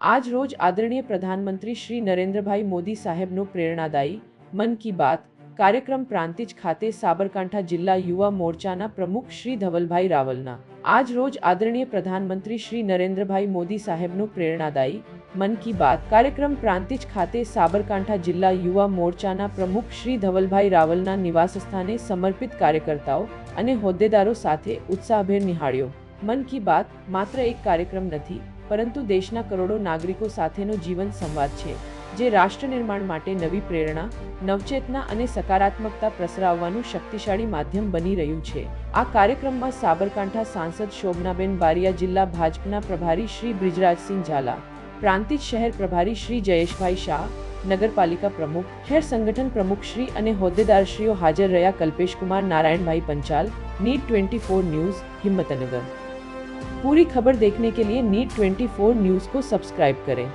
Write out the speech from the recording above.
आज रोज आदरणीय प्रधानमंत्री श्री नरेंद्रभाई मोदी साहेबનો પ્રેરણાદાયી મન કી બાત કાર્યક્રમ પ્રાંતિજ ખાતે સાબરકાંઠા જિલ્લા યુવા મોરચાના પ્રમુખ શ્રી ધવલભાઈ રાવલના આજ રોજ આદરણીય પ્રધાનમંત્રી શ્રી નરેન્દ્રભાઈ મોદી સાહેબનો પ્રેરણાદાયી મન કી બાત કાર્યક્રમ પ્રાંતિજ ખાતે સાબરકાંઠા જિલ્લા યુવા મોરચાના પ્રમુખ શ્રી ધવલભાઈ રાવલના નિવાસસ્થાને સમર્પિત કાર્યકર્તાઓ અને હોદ્દેદારો સાથે ઉત્સાહભેર નિહાળ્યો। મન કી બાત માત્ર એક કાર્યક્રમ નથી, પરંતુ દેશના કરોડો નાગરિકો સાથેનો જીવન સંવાદ છે, જે રાષ્ટ્ર નિર્માણ માટે નવી પ્રેરણા, નવચેતના અને સકારાત્મકતા પ્રસરાવવાનું શક્તિશાળી માધ્યમ બની રહ્યું છે। આ કાર્યક્રમમાં સાબરકાંઠા સાંસદ શોભનાબેન બારિયા, જિલ્લા ભાજપના પ્રભારી શ્રી બ્રિજરાજસિંહ ઝાલા, પ્રાંતિજ શહેર પ્રભારી શ્રી જયેશભાઈ શાહ, નગરપાલિકા પ્રમુખ, શહેર સંગઠન પ્રમુખ શ્રી અને હોદ્દેદારશ્રીઓ હાજર રહ્યા। कल्पेशकुमार नारायणभाई पंचाल, नीट 24 न्यूज़, हिम्मतनगर। पूरी खबर देखने के लिए नीट 24 न्यूज़ को सब्सक्राइब करें।